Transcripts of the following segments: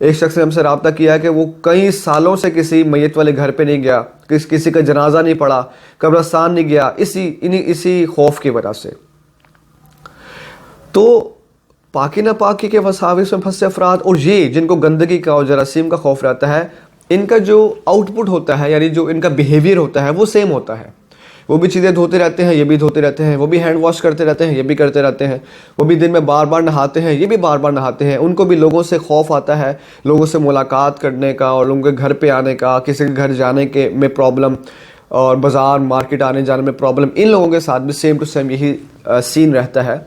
ایک شخص نے ہم سے رابطہ کیا کہ وہ کئی سالوں سے کسی میت والے گھر پہ نہیں گیا، کسی کا جنازہ نہیں پڑھا، قبرستان نہیں گیا، اسی خوف کی وجہ سے۔ تو پاکی ناپاکی کے وساوس میں پھنسے افراد، اور یہ جن کو گندگی کا اور جراثیم کا خوف رہتا ہے، ان کا جو آؤٹ پٹ ہوتا ہے، یعنی جو ان کا بیہیویئر ہوتا ہے وہ سیم ہوتا ہے۔ وہ بھی چیزیں دھوتے رہتے ہیں، یہ بھی دھوتے رہتے ہیں، وہ بھی ہینڈ واش کرتے رہتے ہیں، یہ بھی کرتے رہتے ہیں، وہ بھی دن میں بار بار نہاتے ہیں، یہ بھی بار بار نہاتے ہیں۔ ان کو بھی لوگوں سے خوف آتا ہے، لوگوں سے ملاقات کرنے کا اور لوگوں کے گھر پہ آنے کا، کسی کے گھر جانے کے میں پرابلم، اور بازار مارکیٹ آنے جانے میں پرابلم۔ ان لوگوں کے ساتھ بھی سیم ٹو سیم یہی سین رہتا ہے،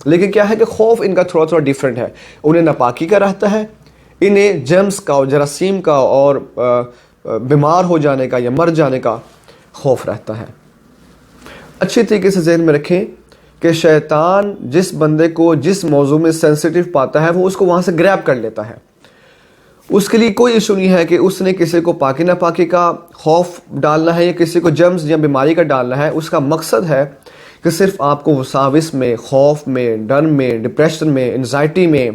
لیکن کیا ہے کہ خوف ان کا تھوڑا ڈیفرنٹ ہے۔ انہیں ناپاکی کا رہتا ہے، انہیں جرمز کا اور جراثیم کا اور بیمار ہو جانے کا یا مر جانے کا خوف رہتا ہے۔ اچھی طریقے سے ذہن میں رکھیں کہ شیطان جس بندے کو جس موضوع میں سینسیٹیو پاتا ہے وہ اس کو وہاں سے گریب کر لیتا ہے۔ اس کے لیے کوئی ایشو نہیں ہے کہ اس نے کسی کو پاکی ناپاکی کا خوف ڈالنا ہے یا کسی کو جرمز یا بیماری کا ڈالنا ہے۔ اس کا مقصد ہے کہ صرف آپ کو وساوس میں، خوف میں، ڈر میں، ڈپریشن میں، انزائٹی میں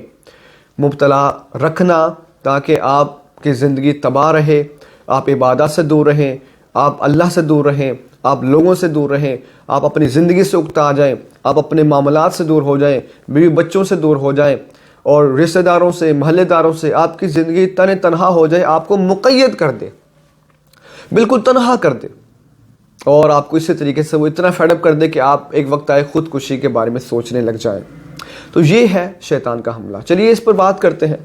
مبتلا رکھنا، تاکہ آپ کی زندگی تباہ رہے، آپ عبادات سے دور رہیں، آپ اللہ سے دور رہیں، آپ لوگوں سے دور رہیں، آپ اپنی زندگی سے اکتا جائیں، آپ اپنے معاملات سے دور ہو جائیں، بیوی بچوں سے دور ہو جائیں، اور رشتہ داروں سے، محلے داروں سے آپ کی زندگی تنہا ہو جائے، آپ کو مقید کر دے، بالکل تنہا کر دے، اور آپ کو اسی طریقے سے وہ اتنا فیڈ اپ کر دے کہ آپ ایک وقت آئے خودکشی کے بارے میں سوچنے لگ جائیں۔ تو یہ ہے شیطان کا حملہ۔ چلیے اس پر بات کرتے ہیں۔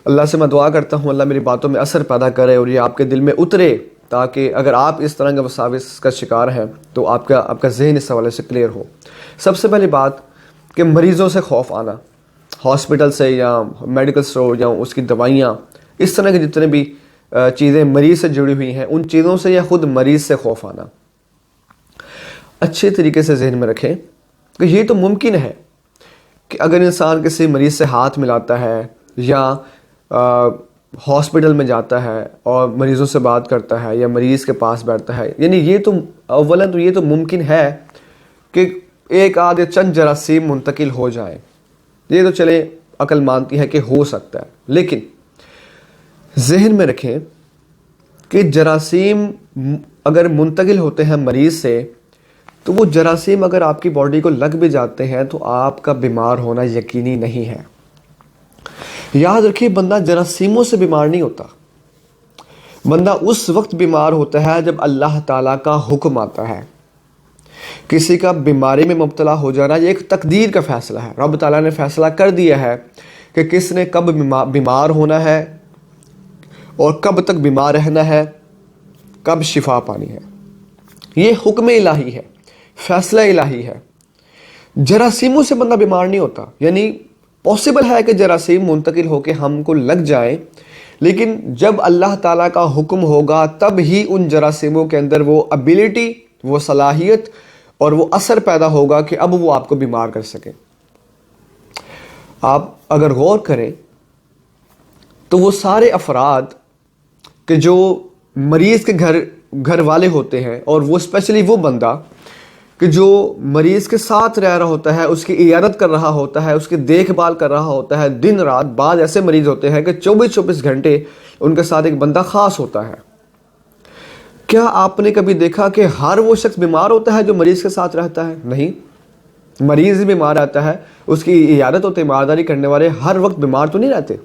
اللہ سے میں دعا کرتا ہوں اللہ میری باتوں میں اثر پیدا کرے اور یہ آپ کے دل میں اترے، تاکہ اگر آپ اس طرح کے وساوس کا شکار ہیں تو آپ کا ذہن اس حوالے سے کلیئر ہو۔ سب سے پہلی بات کہ مریضوں سے خوف آنا، ہاسپٹل سے یا میڈیکل سٹور یا اس کی دوائیاں، اس طرح کے جتنے بھی چیزیں مریض سے جڑی ہوئی ہیں ان چیزوں سے یا خود مریض سے خوف آنا، اچھے طریقے سے ذہن میں رکھیں کہ یہ تو ممکن ہے کہ اگر انسان کسی مریض سے ہاتھ ملاتا ہے یا ہاسپٹل میں جاتا ہے اور مریضوں سے بات کرتا ہے یا مریض کے پاس بیٹھتا ہے، یعنی یہ تو اولاً تو یہ تو ممکن ہے کہ ایک آدھ یا چند جراثیم منتقل ہو جائیں، یہ تو چلے عقل مانتی ہے کہ ہو سکتا ہے، لیکن ذہن میں رکھیں کہ جراثیم اگر منتقل ہوتے ہیں مریض سے، تو وہ جراثیم اگر آپ کی باڈی کو لگ بھی جاتے ہیں تو آپ کا بیمار ہونا یقینی نہیں ہے۔ یاد رکھیے بندہ جراثیموں سے بیمار نہیں ہوتا، بندہ اس وقت بیمار ہوتا ہے جب اللہ تعالیٰ کا حکم آتا ہے۔ کسی کا بیماری میں مبتلا ہو جانا یہ ایک تقدیر کا فیصلہ ہے، رب تعالیٰ نے فیصلہ کر دیا ہے کہ کس نے کب بیمار ہونا ہے اور کب تک بیمار رہنا ہے، کب شفا پانی ہے۔ یہ حکم الہی ہے، فیصلہ الہی ہے۔ جراثیموں سے بندہ بیمار نہیں ہوتا، یعنی پاسبل ہے کہ جراثیم منتقل ہو کے ہم کو لگ جائیں، لیکن جب اللہ تعالیٰ کا حکم ہوگا تب ہی ان جراثیموں کے اندر وہ ابیلٹی، وہ صلاحیت اور وہ اثر پیدا ہوگا کہ اب وہ آپ کو بیمار کر سکیں۔ آپ اگر غور کریں تو وہ سارے افراد کہ جو مریض کے گھر والے ہوتے ہیں، اور وہ اسپیشلی وہ بندہ کہ جو مریض کے ساتھ رہ رہا ہوتا ہے، اس کی عیادت کر رہا ہوتا ہے، اس کی دیکھ بھال کر رہا ہوتا ہے دن رات۔ بعض ایسے مریض ہوتے ہیں کہ 24 گھنٹے ان کے ساتھ ایک بندہ خاص ہوتا ہے۔ کیا آپ نے کبھی دیکھا کہ ہر وہ شخص بیمار ہوتا ہے جو مریض کے ساتھ رہتا ہے؟ نہیں، مریض ہی بیمار رہتا ہے، اس کی عیادت اور تیمارداری کرنے والے ہر وقت بیمار تو نہیں رہتے،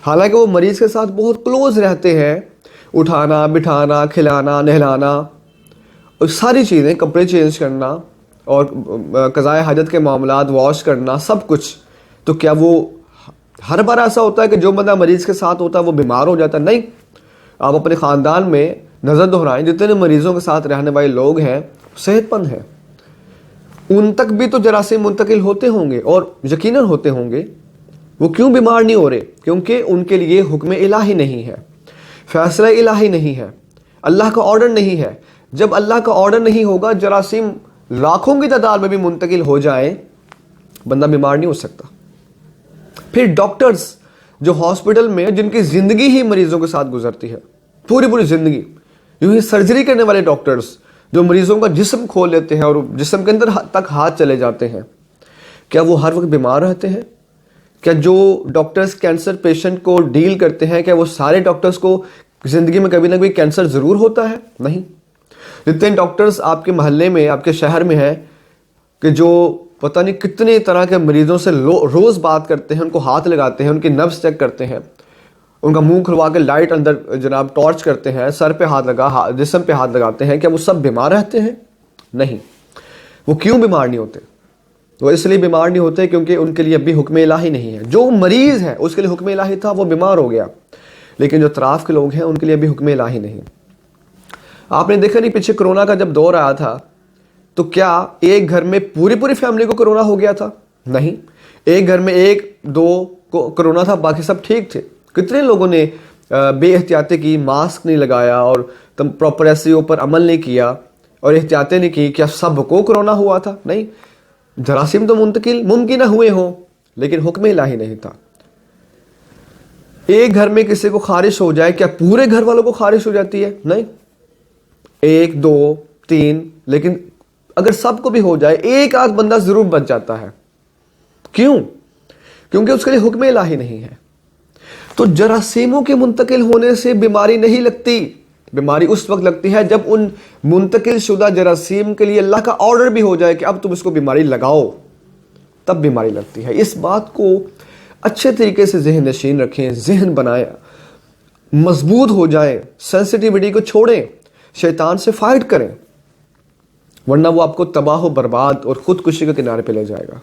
حالانکہ وہ مریض کے ساتھ بہت کلوز رہتے ہیں، اٹھانا بٹھانا، کھلانا نہلانا اور ساری چیزیں، کپڑے چینج کرنا اور قضاء حاجت کے معاملات واش کرنا، سب کچھ۔ تو کیا وہ ہر بار ایسا ہوتا ہے کہ جو بندہ مریض کے ساتھ ہوتا ہے وہ بیمار ہو جاتا ہے؟ نہیں۔ آپ اپنے خاندان میں نظر دہرائیں، جتنے مریضوں کے ساتھ رہنے والے لوگ ہیں صحت مند ہیں، ان تک بھی تو جراثیم منتقل ہوتے ہوں گے، اور یقیناً ہوتے ہوں گے۔ وہ کیوں بیمار نہیں ہو رہے؟ کیونکہ ان کے لیے حکم الہی نہیں ہے، فیصلہ الہی نہیں ہے، اللہ کا آرڈر نہیں ہے۔ جب اللہ کا آرڈر نہیں ہوگا، جراثیم لاکھوں کی تعداد میں بھی منتقل ہو جائیں، بندہ بیمار نہیں ہو سکتا۔ پھر ڈاکٹرز جو ہاسپٹل میں، جن کی زندگی ہی مریضوں کے ساتھ گزرتی ہے، پوری زندگی، یوں ہی سرجری کرنے والے ڈاکٹرز جو مریضوں کا جسم کھول لیتے ہیں اور جسم کے اندر تک ہاتھ چلے جاتے ہیں، کیا وہ ہر وقت بیمار رہتے ہیں؟ کیا جو ڈاکٹرز کینسر پیشنٹ کو ڈیل کرتے ہیں کیا وہ سارے ڈاکٹرز کو زندگی میں کبھی نہ کبھی کینسر ضرور ہوتا ہے؟ نہیں. جتنے ڈاکٹرز آپ کے محلے میں آپ کے شہر میں ہیں کہ جو پتہ نہیں کتنے طرح کے مریضوں سے روز بات کرتے ہیں، ان کو ہاتھ لگاتے ہیں، ان کی نبض چیک کرتے ہیں، ان کا منہ کھلوا کے لائٹ اندر جناب ٹارچ کرتے ہیں، سر پہ ہاتھ جسم پہ ہاتھ لگاتے ہیں، کیا وہ سب بیمار رہتے ہیں؟ نہیں. وہ کیوں بیمار نہیں ہوتے؟ وہ اس لیے بیمار نہیں ہوتے کیونکہ ان کے لیے ابھی حکم الہی نہیں ہے. جو مریض ہے اس کے لیے حکم الہی تھا، وہ بیمار ہو گیا، لیکن جو اطراف کے لوگ ہیں ان کے لیے ابھی حکم الہی نہیں. آپ نے دیکھا نہیں پیچھے کرونا کا جب دور آیا تھا تو کیا ایک گھر میں پوری فیملی کو کرونا ہو گیا تھا؟ نہیں. ایک گھر میں ایک دو کو کرونا تھا، باقی سب ٹھیک تھے. کتنے لوگوں نے بے احتیاطی کی، ماسک نہیں لگایا اور پراپر ایس پر عمل نہیں کیا اور احتیاطیں نہیں کی. کیا سب کو کرونا ہوا تھا؟ نہیں. جراثیم تو منتقل ممکن ہوئے ہوں لیکن حکم الہی نہیں تھا. ایک گھر میں کسی کو خارش ہو جائے کیا پورے گھر والوں کو خارش ہو جاتی ہے؟ نہیں. ایک دو تین، لیکن اگر سب کو بھی ہو جائے ایک آدھ بندہ ضرور بچ جاتا ہے. کیوں؟ کیونکہ اس کے لیے حکم الہی نہیں ہے. تو جراثیموں کے منتقل ہونے سے بیماری نہیں لگتی. بیماری اس وقت لگتی ہے جب ان منتقل شدہ جراثیم کے لیے اللہ کا آرڈر بھی ہو جائے کہ اب تم اس کو بیماری لگاؤ، تب بیماری لگتی ہے. اس بات کو اچھے طریقے سے ذہن نشین رکھیں، ذہن بنائیں، مضبوط ہو جائیں، سینسٹیوٹی کو چھوڑیں، شیطان سے فائٹ کریں، ورنہ وہ آپ کو تباہ و برباد اور خودکشی کے کنارے پہ لے جائے گا.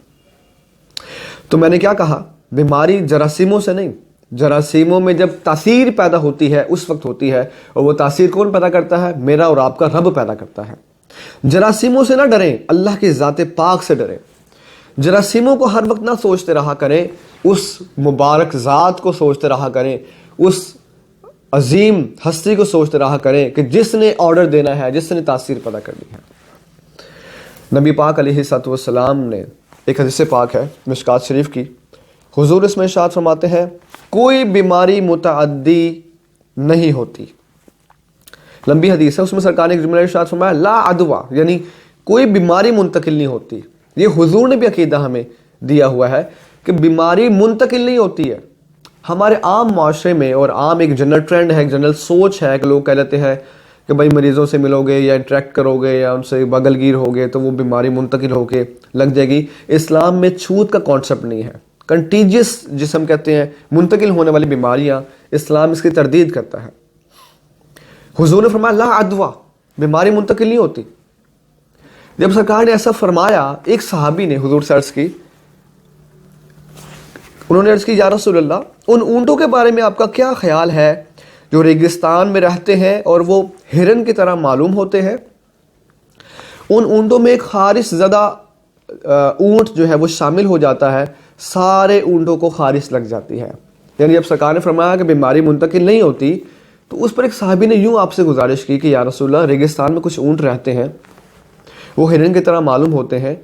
تو میں نے کیا کہا؟ بیماری جراثیموں سے نہیں. جراثیموں میں جب تاثیر پیدا ہوتی ہے اس وقت ہوتی ہے، اور وہ تاثیر کون پیدا کرتا ہے؟ میرا اور آپ کا رب پیدا کرتا ہے. جراثیموں سے نہ ڈریں، اللہ کی ذات پاک سے ڈریں. جراثیموں کو ہر وقت نہ سوچتے رہا کریں، اس مبارک ذات کو سوچتے رہا کریں، اس عظیم ہستی کو سوچتے رہا کریں کہ جس نے آرڈر دینا ہے، جس نے تاثیر پیدا کرنی ہے. نبی پاک علیہ الصلوۃ والسلام نے ایک حدیث پاک ہے مشکات شریف کی، حضور اس میں ارشاد فرماتے ہیں کوئی بیماری متعدی نہیں ہوتی. لمبی حدیث ہے، اس میں سرکار نے ایک جملہ ارشاد فرمایا لا عدوہ، یعنی کوئی بیماری منتقل نہیں ہوتی. یہ حضور نے بھی عقیدہ ہمیں دیا ہوا ہے کہ بیماری منتقل نہیں ہوتی ہے. ہمارے عام معاشرے میں اور عام ایک جنرل ٹرینڈ ہے، ایک جنرل سوچ ہے کہ لوگ کہہ لیتے ہیں کہ بھائی مریضوں سے ملو گے یا انٹریکٹ کرو گے یا ان سے بغل گیر ہوگے تو وہ بیماری منتقل ہو کے لگ جائے گی. اسلام میں چھوت کا کانسیپٹ نہیں ہے. کنٹیجس جس ہم کہتے ہیں منتقل ہونے والی بیماریاں، اسلام اس کی تردید کرتا ہے. حضور نے فرمایا لا عدوہ، بیماری منتقل نہیں ہوتی. جب سرکار نے ایسا فرمایا، ایک صحابی نے حضور سے عرض کی، انہوں نے عرض کی یا رسول اللہ ان اونٹوں کے بارے میں آپ کا کیا خیال ہے جو ریگستان میں رہتے ہیں اور وہ ہرن کی طرح معلوم ہوتے ہیں؟ ان اونٹوں میں ایک خارش زدہ اونٹ جو ہے وہ شامل ہو جاتا ہے، سارے اونٹوں کو خارش لگ جاتی ہے. یعنی جب سرکار نے فرمایا کہ بیماری منتقل نہیں ہوتی تو اس پر ایک صحابی نے یوں آپ سے گزارش کی کہ یا رسول اللہ ریگستان میں کچھ اونٹ رہتے ہیں، وہ ہرن کی طرح معلوم ہوتے ہیں،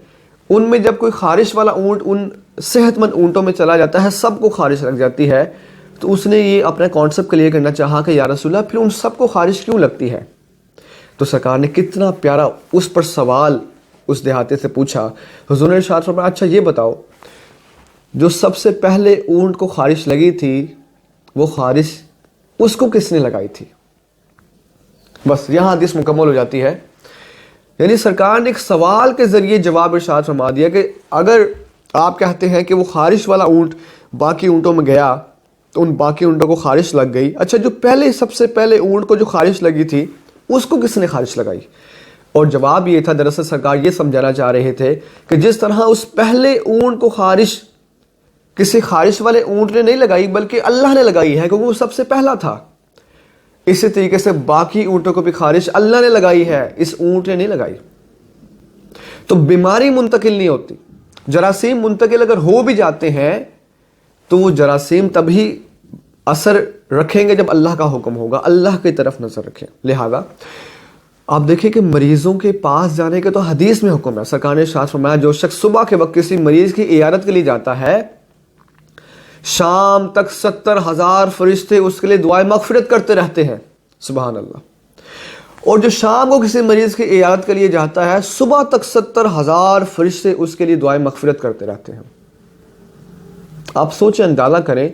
ان میں جب کوئی خارش والا اونٹ ان صحت مند اونٹوں میں چلا جاتا ہے سب کو خارش لگ جاتی ہے. تو اس نے یہ اپنا کانسیپٹ کلیئر کرنا چاہا کہ یا رسول اللہ پھر ان سب کو خارش کیوں لگتی ہے؟ تو سرکار نے کتنا پیارا اس پر سوال اس دیہاتی سے پوچھا. حضور نے ارشاد فرمایا اچھا یہ بتاؤ جو سب سے پہلے اونٹ کو خارش لگی تھی وہ خارش اس کو کس نے لگائی تھی؟ بس یہاں حدیث مکمل ہو جاتی ہے. یعنی سرکار نے ایک سوال کے ذریعے جواب ارشاد فرما دیا کہ اگر آپ کہتے ہیں کہ وہ خارش والا اونٹ باقی اونٹوں میں گیا تو ان باقی اونٹوں کو خارش لگ گئی، اچھا جو سب سے پہلے اونٹ کو جو خارش لگی تھی اس کو کس نے خارش لگائی؟ اور جواب یہ تھا، دراصل سرکار یہ سمجھانا چاہ رہے تھے کہ جس طرح اس پہلے اونٹ کو خارش کسی خارش والے اونٹ نے نہیں لگائی بلکہ اللہ نے لگائی ہے کیونکہ وہ سب سے پہلا تھا، اسی طریقے سے باقی اونٹوں کو بھی خارش اللہ نے لگائی ہے، اس اونٹ نے نہیں لگائی. تو بیماری منتقل نہیں ہوتی. جراثیم منتقل اگر ہو بھی جاتے ہیں تو وہ جراثیم تبھی اثر رکھیں گے جب اللہ کا حکم ہوگا. اللہ کی طرف نظر رکھیں. لہذا آپ دیکھیں کہ مریضوں کے پاس جانے کے تو حدیث میں حکم ہے. سرکار نے ارشاد فرمایا جو شخص صبح کے وقت کسی مریض کی عیادت کے لیے جاتا ہے شام تک 70,000 فرشتے اس کے لیے دعائیں مغفرت کرتے رہتے ہیں. سبحان اللہ. اور جو شام کو کسی مریض کی عیادت کے لیے جاتا ہے صبح تک 70,000 فرشتے اس کے لیے دعائیں مغفرت کرتے رہتے ہیں. آپ سوچیں, اندازہ کریں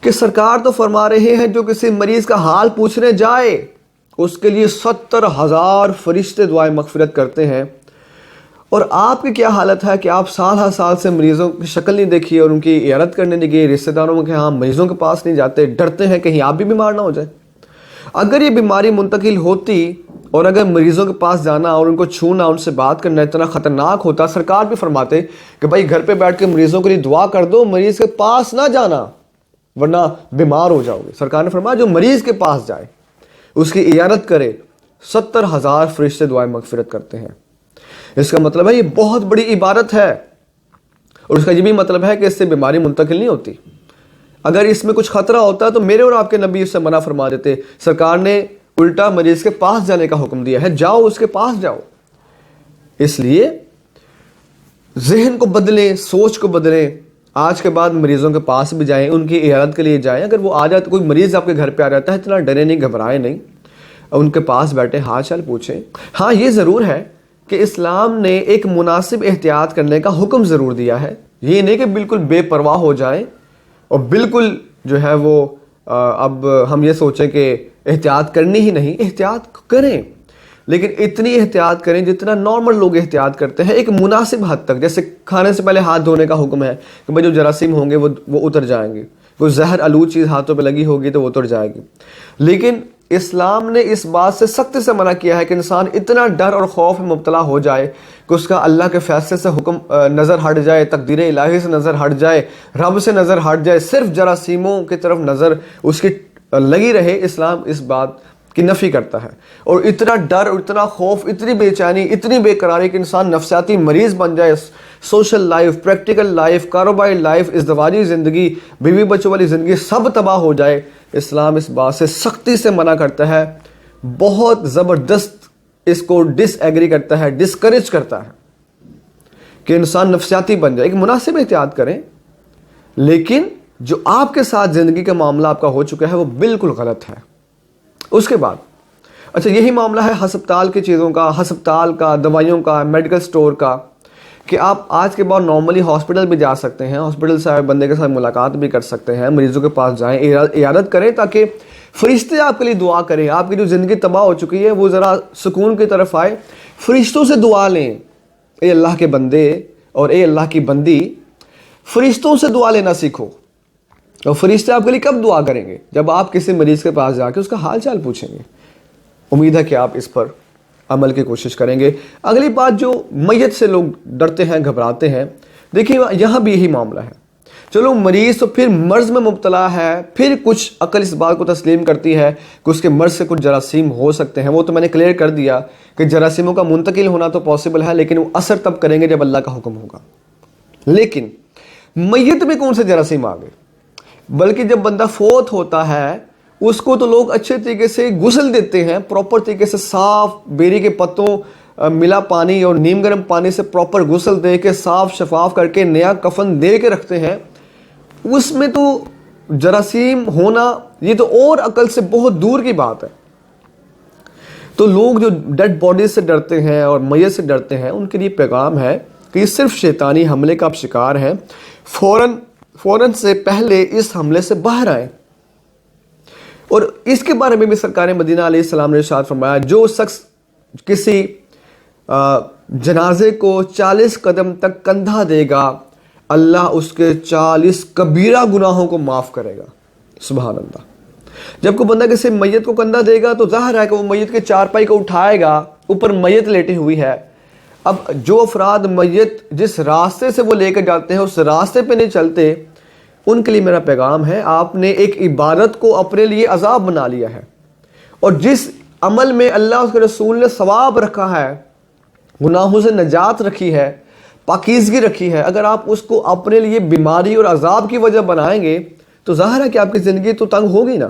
کہ سرکار تو فرما رہے ہیں جو کسی مریض کا حال پوچھنے جائے اس کے لیے 70,000 فرشتے دعائیں مغفرت کرتے ہیں, اور آپ کی کیا حالت ہے کہ آپ سال ہر سال سے مریضوں کی شکل نہیں دیکھی اور ان کی عیادت کرنے نہیں گئے, رشتہ داروں کے ہاں مریضوں کے پاس نہیں جاتے, ڈرتے ہیں کہیں آپ بھی بیمار نہ ہو جائے. اگر یہ بیماری منتقل ہوتی اور اگر مریضوں کے پاس جانا اور ان کو چھونا, ان سے بات کرنا اتنا خطرناک ہوتا, سرکار بھی فرماتے کہ بھائی گھر پہ بیٹھ کے مریضوں کے لیے دعا کر دو, مریض کے پاس نہ جانا ورنہ بیمار ہو جاؤ گے. سرکار نے فرمایا جو مریض کے پاس جائے اس کی عیادت کرے 70,000 فرشتے دعائیں مغفرت کرتے ہیں. اس کا مطلب ہے یہ بہت بڑی عبادت ہے, اور اس کا یہ بھی مطلب ہے کہ اس سے بیماری منتقل نہیں ہوتی. اگر اس میں کچھ خطرہ ہوتا تو میرے اور آپ کے نبی اس سے منع فرما دیتے. سرکار نے الٹا مریض کے پاس جانے کا حکم دیا ہے, جاؤ اس کے پاس جاؤ. اس لیے ذہن کو بدلیں, سوچ کو بدلیں. آج کے بعد مریضوں کے پاس بھی جائیں, ان کی عیادت کے لیے جائیں. اگر وہ آ جاتا, کوئی مریض آپ کے گھر پہ آ جاتا ہے, اتنا ڈرے نہیں, گھبرائے نہیں, ان کے پاس بیٹھے حال چال پوچھیں. ہاں یہ ضرور ہے کہ اسلام نے ایک مناسب احتیاط کرنے کا حکم ضرور دیا ہے. یہ نہیں کہ بالکل بے پرواہ ہو جائیں اور بالکل جو ہے وہ اب ہم یہ سوچیں کہ احتیاط کرنی ہی نہیں. احتیاط کریں, لیکن اتنی احتیاط کریں جتنا نارمل لوگ احتیاط کرتے ہیں, ایک مناسب حد تک. جیسے کھانے سے پہلے ہاتھ دھونے کا حکم ہے کہ بھائی جو جراثیم ہوں گے وہ اتر جائیں گے, کوئی زہر آلود چیز ہاتھوں پہ لگی ہوگی تو وہ اتر جائے گی. لیکن اسلام نے اس بات سے سختی سے منع کیا ہے کہ انسان اتنا ڈر اور خوف میں مبتلا ہو جائے کہ اس کا اللہ کے فیصلے سے حکم نظر ہٹ جائے, تقدیر الہی سے نظر ہٹ جائے, رب سے نظر ہٹ جائے, صرف جراثیموں کی طرف نظر اس کی لگی رہے. اسلام اس بات کی نفی کرتا ہے. اور اتنا ڈر, اتنا خوف, اتنی بے چینی, اتنی بے قراری کہ انسان نفسیاتی مریض بن جائے. سوشل لائف, پریکٹیکل لائف, کاروباری لائف, ازدواجی زندگی, بیوی بچوں والی زندگی سب تباہ ہو جائے. اسلام اس بات سے سختی سے منع کرتا ہے, بہت زبردست اس کو ڈس ایگری کرتا ہے, ڈسکریج کرتا ہے کہ انسان نفسیاتی بن جائے. ایک مناسب احتیاط کریں, لیکن جو آپ کے ساتھ زندگی کا معاملہ آپ کا ہو چکا ہے وہ بالکل غلط ہے. اس کے بعد اچھا یہی معاملہ ہے ہسپتال کی چیزوں کا, ہسپتال کا, دوائیوں کا, میڈیکل سٹور کا, کہ آپ آج کے بعد نارملی ہاسپٹل بھی جا سکتے ہیں, ہاسپٹل سے بندے کے ساتھ ملاقات بھی کر سکتے ہیں, مریضوں کے پاس جائیں, عیادت کریں تاکہ فرشتے آپ کے لیے دعا کریں. آپ کی جو زندگی تباہ ہو چکی ہے وہ ذرا سکون کی طرف آئے, فرشتوں سے دعا لیں. اے اللہ کے بندے اور اے اللہ کی بندی, فرشتوں سے دعا لینا سیکھو. اور فرشتے آپ کے لیے کب دعا کریں گے؟ جب آپ کسی مریض کے پاس جا کے اس کا حال چال پوچھیں گے. امید ہے کہ آپ اس پر عمل کی کوشش کریں گے. اگلی بات, جو میت سے لوگ ڈرتے ہیں, گھبراتے ہیں, دیکھیے یہاں بھی یہی معاملہ ہے. چلو مریض تو پھر مرض میں مبتلا ہے, پھر کچھ عقل اس بات کو تسلیم کرتی ہے کہ اس کے مرض سے کچھ جراثیم ہو سکتے ہیں. وہ تو میں نے کلیئر کر دیا کہ جراثیموں کا منتقل ہونا تو پاسبل ہے, لیکن وہ اثر تب کریں گے جب اللہ کا حکم ہوگا. لیکن میت میں کون سے جراثیم آ گئے؟ بلکہ جب بندہ فوت ہوتا ہے اس کو تو لوگ اچھے طریقے سے غسل دیتے ہیں, پراپر طریقے سے صاف بیری کے پتوں ملا پانی اور نیم گرم پانی سے پراپر غسل دے کے صاف شفاف کر کے نیا کفن دے کے رکھتے ہیں. اس میں تو جراثیم ہونا یہ تو اور عقل سے بہت دور کی بات ہے. تو لوگ جو ڈیڈ باڈی سے ڈرتے ہیں اور میت سے ڈرتے ہیں, ان کے لیے پیغام ہے کہ یہ صرف شیطانی حملے کا آپ شکار ہیں. فوراً سے پہلے اس حملے سے باہر آئیں. اور اس کے بارے میں بھی سرکار مدینہ علیہ السلام نے ارشاد فرمایا, جو شخص کسی جنازے کو 40 قدم تک کندھا دے گا اللہ اس کے 40 کبیرہ گناہوں کو معاف کرے گا. سبحان اللہ. جب کوئی بندہ کسی میت کو کندھا دے گا تو ظاہر ہے کہ وہ میت کے چارپائی کو اٹھائے گا, اوپر میت لیٹی ہوئی ہے. اب جو افراد میت جس راستے سے وہ لے کے جاتے ہیں اس راستے پہ نہیں چلتے, ان کے لیے میرا پیغام ہے, آپ نے ایک عبادت کو اپنے لیے عذاب بنا لیا ہے. اور جس عمل میں اللہ اس کے رسول نے ثواب رکھا ہے, گناہوں سے نجات رکھی ہے, پاکیزگی رکھی ہے, اگر آپ اس کو اپنے لیے بیماری اور عذاب کی وجہ بنائیں گے تو ظاہر ہے کہ آپ کی زندگی تو تنگ ہوگی نا.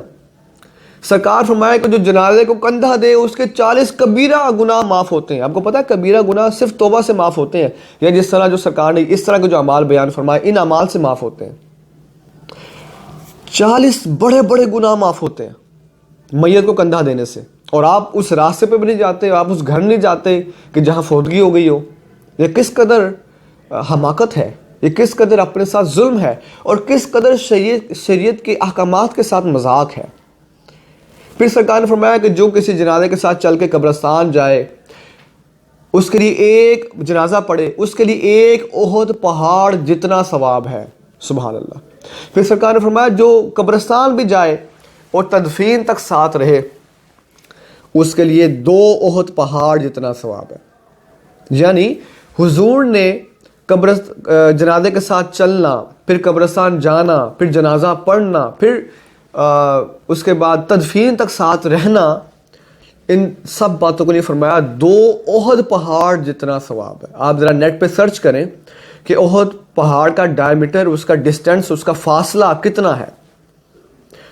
سرکار فرمایا کہ جو جنازے کو کندھا دے اس کے 40 کبیرہ گناہ معاف ہوتے ہیں. آپ کو پتا ہے کبیرہ گناہ صرف توبہ سے معاف ہوتے ہیں, یا جس طرح جو سرکار نے اس طرح کے جو اعمال بیان فرمائے ان اعمال سے معاف ہوتے ہیں. 40 بڑے بڑے گناہ معاف ہوتے ہیں میت کو کندھا دینے سے. اور آپ اس راستے پہ بھی نہیں جاتے, آپ اس گھر نہیں جاتے کہ جہاں فوتگی ہو گئی ہو. یہ کس قدر حماقت ہے یہ کس قدر اپنے ساتھ ظلم ہے اور کس قدر شریعت کے احکامات کے ساتھ مذاق ہے۔ پھر سرکار نے فرمایا کہ جو کسی جنازے کے ساتھ چل کے قبرستان جائے، اس کے لیے ایک جنازہ پڑھے، اس کے لیے ایک احد پہاڑ جتنا ثواب ہے۔ سبحان اللہ۔ پھر سرکار نے فرمایا جو قبرستان بھی جائے اور تدفین تک ساتھ رہے، اس کے لیے 2 احد پہاڑ جتنا ثواب ہے۔ یعنی حضور نے جنازے کے ساتھ چلنا، پھر قبرستان جانا، پھر جنازہ پڑھنا، پھر اس کے بعد تدفین تک ساتھ رہنا، ان سب باتوں کے لیے فرمایا 2 احد پہاڑ جتنا ثواب ہے۔ آپ ذرا نیٹ پہ سرچ کریں کہ احد پہاڑ کا ڈائیمیٹر، اس کا ڈسٹینس، اس کا فاصلہ کتنا ہے،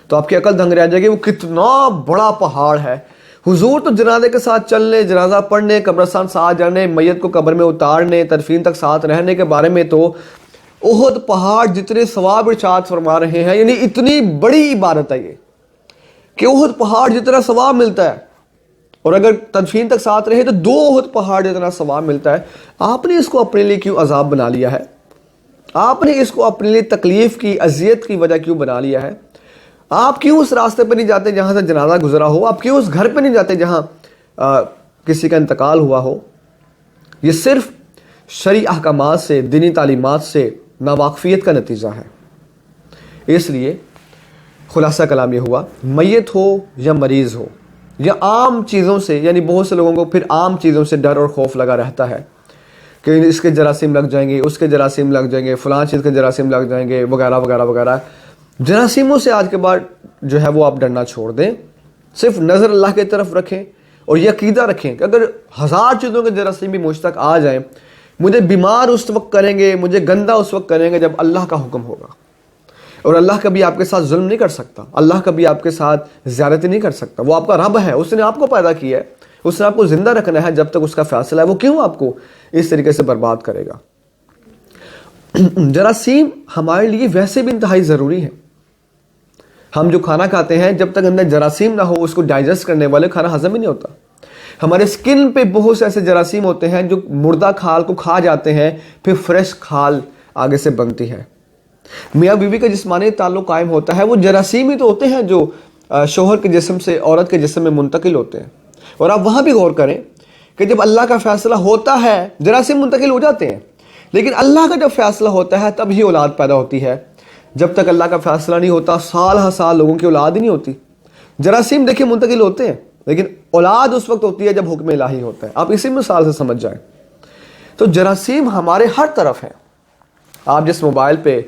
تو آپ کی عقل دنگ رہ جائے گی وہ کتنا بڑا پہاڑ ہے۔ حضور تو جنازے کے ساتھ چلنے، جنازہ پڑھنے، قبرستان ساتھ جانے، میت کو قبر میں اتارنے، تدفین تک ساتھ رہنے کے بارے میں تو احد پہاڑ جتنے ثواب ارشاد فرما رہے ہیں۔ یعنی اتنی بڑی عبادت ہے یہ کہ احد پہاڑ جتنا ثواب ملتا ہے، اور اگر تدفین تک ساتھ رہے تو 2 احد پہاڑ جتنا ثواب ملتا ہے۔ آپ نے اس کو اپنے لیے کیوں عذاب بنا لیا ہے؟ آپ نے اس کو اپنے لیے تکلیف کی، اذیت کی وجہ کیوں بنا لیا ہے؟ آپ کیوں اس راستے پہ نہیں جاتے جہاں سے جنازہ گزرا ہو؟ آپ کیوں اس گھر پہ نہیں جاتے جہاں کسی کا انتقال ہوا ہو؟ یہ صرف شرعی احکامات سے، دینی تعلیمات سے ناواقفیت کا نتیجہ ہے۔ اس لیے خلاصہ کلام یہ ہوا، میت ہو یا مریض ہو یا عام چیزوں سے، یعنی بہت سے لوگوں کو پھر عام چیزوں سے ڈر اور خوف لگا رہتا ہے کہ اس کے جراثیم لگ جائیں گے، اس کے جراثیم لگ جائیں گے، فلاں چیز کے جراثیم لگ جائیں گے، وغیرہ وغیرہ وغیرہ۔ جراثیموں سے آج کے بعد جو ہے وہ آپ ڈرنا چھوڑ دیں، صرف نظر اللہ کی طرف رکھیں اور یہ عقیدہ رکھیں کہ اگر 1000 چیزوں کے جراثیم بھی مجھ تک آ جائیں، مجھے بیمار اس وقت کریں گے، مجھے گندا اس وقت کریں گے جب اللہ کا حکم ہوگا۔ اور اللہ کبھی آپ کے ساتھ ظلم نہیں کر سکتا، اللہ کبھی آپ کے ساتھ زیادتی نہیں کر سکتا۔ وہ آپ کا رب ہے، اس نے آپ کو پیدا کیا ہے، اس نے آپ کو زندہ رکھنا ہے جب تک اس کا فیصلہ ہے۔ وہ کیوں آپ کو اس طریقے سے برباد کرے گا؟ جراثیم ہمارے لیے ویسے بھی انتہائی ضروری ہے۔ ہم جو کھانا کھاتے ہیں جب تک اندر جراثیم نہ ہو، اس کو ڈائجسٹ کرنے والے، کھانا ہضم ہی نہیں ہوتا۔ ہمارے سکن پہ بہت سے ایسے جراثیم ہوتے ہیں جو مردہ کھال کو کھا جاتے ہیں، پھر فریش کھال آگے سے بنتی ہے۔ میاں بیوی کا جسمانی تعلق قائم ہوتا ہے، وہ جراثیم ہی تو ہوتے ہیں جو شوہر کے جسم سے عورت کے جسم میں منتقل ہوتے ہیں۔ اور آپ وہاں بھی غور کریں کہ جب اللہ کا فیصلہ ہوتا ہے جراثیم منتقل ہو جاتے ہیں، لیکن اللہ کا جب فیصلہ ہوتا ہے تب ہی اولاد پیدا ہوتی ہے۔ جب تک اللہ کا فیصلہ نہیں ہوتا سال ہر سال لوگوں کی اولاد ہی نہیں ہوتی۔ جراثیم دیکھیں منتقل ہوتے ہیں، لیکن اولاد اس وقت ہوتی ہے جب حکم الہی ہوتا ہے۔ آپ اسی مثال سے سمجھ جائیں۔ تو جراثیم ہمارے ہر طرف ہیں۔ آپ جس موبائل پہ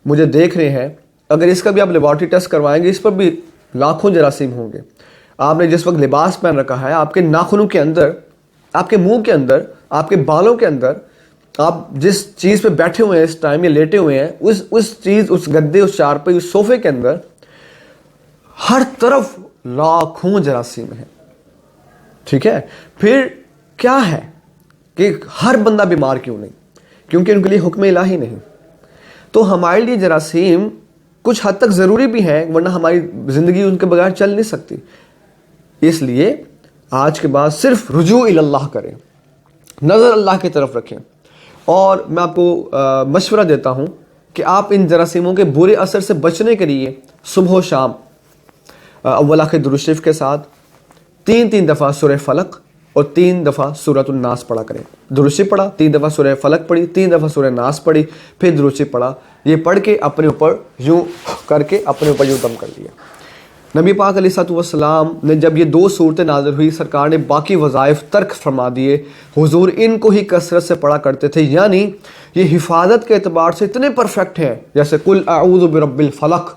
مجھے دیکھ رہے ہیں، اگر اس کا بھی آپ لیبارٹری ٹیسٹ کروائیں گے، اس پر بھی لاکھوں جراثیم ہوں گے۔ آپ نے جس وقت لباس پہن رکھا ہے، آپ کے ناخنوں کے اندر، آپ کے منہ کے اندر، آپ کے بالوں کے اندر، آپ جس چیز پہ بیٹھے ہوئے ہیں اس ٹائم یا لیٹے ہوئے ہیں، اس چیز، اس گدے، اس چارپائی، اس صوفے کے اندر ہر طرف لاکھوں جراثیم ہیں۔ ٹھیک ہے؟ پھر کیا ہے کہ ہر بندہ بیمار کیوں نہیں؟ کیونکہ ان کے لیے حکم الہی نہیں۔ تو ہمارے لیے جراثیم کچھ حد تک ضروری بھی ہیں، ورنہ ہماری زندگی ان کے بغیر چل نہیں سکتی۔ اس لیے آج کے بعد صرف رجوع اللہ کریں، نظر اللہ کی طرف رکھیں۔ اور میں آپ کو مشورہ دیتا ہوں کہ آپ ان جراثیموں کے برے اثر سے بچنے کے لیے صبح و شام اول آخر درود شریف کے ساتھ 3 دفعہ سورہ فلق اور 3 دفعہ سورۃ الناس پڑھا کریں۔ درود شریف پڑھا، 3 دفعہ سورہ فلق پڑھی، 3 دفعہ سورہ ناس پڑھی، پھر درود شریف پڑھا۔ یہ پڑھ کے اپنے اوپر یوں کر کے اپنے اوپر یوں دم کر لیا۔ نبی پاک علیہ الصلوۃ والسلام نے جب یہ 2 صورتیں نازل ہوئی، سرکار نے باقی وظائف ترک فرما دیے۔ حضور ان کو ہی کثرت سے پڑھا کرتے تھے، یعنی یہ حفاظت کے اعتبار سے اتنے پرفیکٹ ہیں، جیسے قل اعوذ برب الفلق۔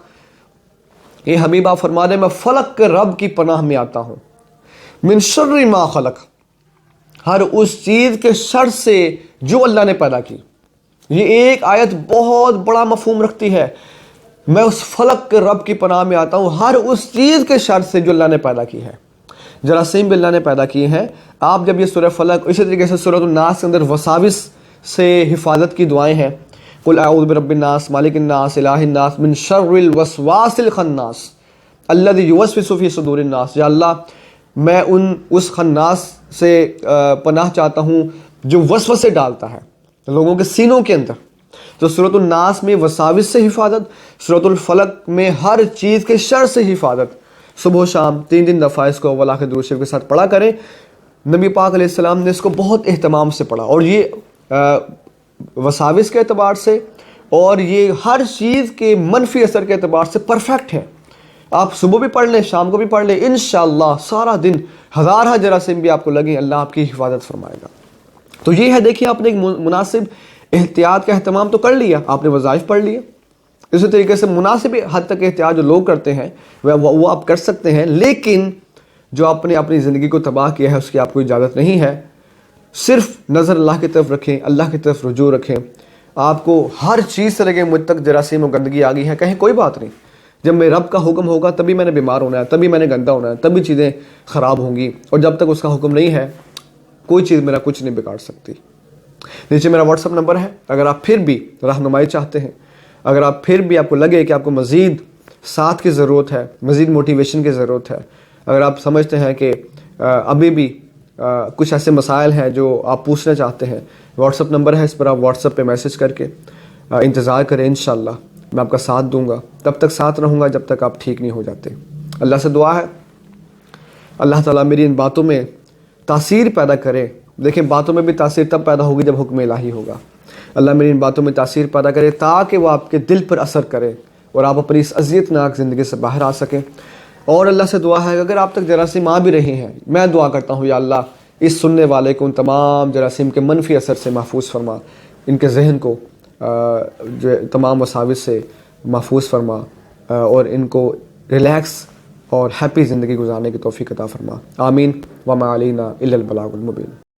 یہ حبیبہ فرما دے میں فلق کے رب کی پناہ میں آتا ہوں، من شر ما خلق، ہر اس چیز کے شر سے جو اللہ نے پیدا کی۔ یہ ایک آیت بہت بڑا مفہوم رکھتی ہے، میں اس فلق کے رب کی پناہ میں آتا ہوں ہر اس چیز کے شر سے جو اللہ نے پیدا کی ہے۔ جراثیم بھی اللہ نے پیدا کیے ہیں۔ آپ جب یہ سورہ فلق، اسی طریقے سے سورۃ الناس کے اندر وساوس سے حفاظت کی دعائیں ہیں، قل اعوذ برب الناس مالک الناس الہ الناس من شر الوسواس الخناس الذی یوسوس فی صدور الناس، یا اللہ میں اس خناس سے پناہ چاہتا ہوں جو وسوسے ڈالتا ہے لوگوں کے سینوں کے اندر۔ تو سورۃ الناس میں وساوس سے حفاظت، سورۃ الفلق میں ہر چیز کے شر سے حفاظت. صبح و شام 3 دفعہ اس کو اول آخر درود شریف کے ساتھ پڑھا کریں. نبی پاک علیہ السلام نے اس کو بہت اہتمام سے پڑھا، اور یہ وساوس کے اعتبار سے اور یہ ہر چیز کے منفی اثر کے اعتبار سے پرفیکٹ ہے. آپ صبح بھی پڑھ لیں، شام کو بھی پڑھ لیں، انشاءاللہ سارا دن ہزارہ جراثیم بھی آپ کو لگیں، اللہ آپ کی حفاظت فرمائے گا. تو یہ ہے، دیکھیے آپ نے ایک مناسب احتیاط کا اہتمام تو کر لیا، آپ نے وظائف پڑھ لیے. اسی طریقے سے مناسب حد تک احتیاط جو لوگ کرتے ہیں وہ آپ کر سکتے ہیں، لیکن جو آپ نے اپنی زندگی کو تباہ کیا ہے اس کی آپ کو اجازت نہیں ہے. صرف نظر اللہ کی طرف رکھیں، اللہ کی طرف رجوع رکھیں. آپ کو ہر چیز سے لگے مجھ تک جراثیم و گندگی آ گئی ہے، کہیں کوئی بات نہیں، جب میں رب کا حکم ہوگا تبھی میں نے بیمار ہونا ہے، تبھی میں نے گندا ہونا ہے، تبھی چیزیں خراب ہوں گی، اور جب تک اس کا حکم نہیں ہے کوئی چیز میرا کچھ نہیں بگاڑ سکتی. نیچے میرا واٹس اپ نمبر ہے، اگر آپ پھر بھی رہنمائی چاہتے ہیں، اگر آپ پھر بھی آپ کو لگے کہ آپ کو مزید ساتھ کی ضرورت ہے، مزید موٹیویشن کی ضرورت ہے، اگر آپ سمجھتے ہیں کہ ابھی بھی کچھ ایسے مسائل ہیں جو آپ پوچھنا چاہتے ہیں، واٹس اپ نمبر ہے، اس پر آپ واٹس اپ پہ میسج کر کے انتظار کریں. انشاءاللہ میں آپ کا ساتھ دوں گا، تب تک ساتھ رہوں گا جب تک آپ ٹھیک نہیں ہو جاتے. اللہ سے دعا ہے اللہ تعالیٰ میری ان باتوں میں تاثیر پیدا کرے. دیکھیں باتوں میں بھی تاثیر تب پیدا ہوگی جب حکم الہی ہوگا. اللہ میری ان باتوں میں تاثیر پیدا کرے تاکہ وہ آپ کے دل پر اثر کرے اور آپ اپنی اس اذیت ناک زندگی سے باہر آ سکیں. اور اللہ سے دعا ہے کہ اگر آپ تک جراثیم آ بھی رہے ہیں، میں دعا کرتا ہوں یا اللہ اس سننے والے کو ان تمام جراثیم کے منفی اثر سے محفوظ فرما، ان کے ذہن کو جو تمام وساوس سے محفوظ فرما، اور ان کو ریلیکس اور ہیپی زندگی گزارنے کی توفیق عطا فرما. آمین. وما علینا الا البلاغ المبین.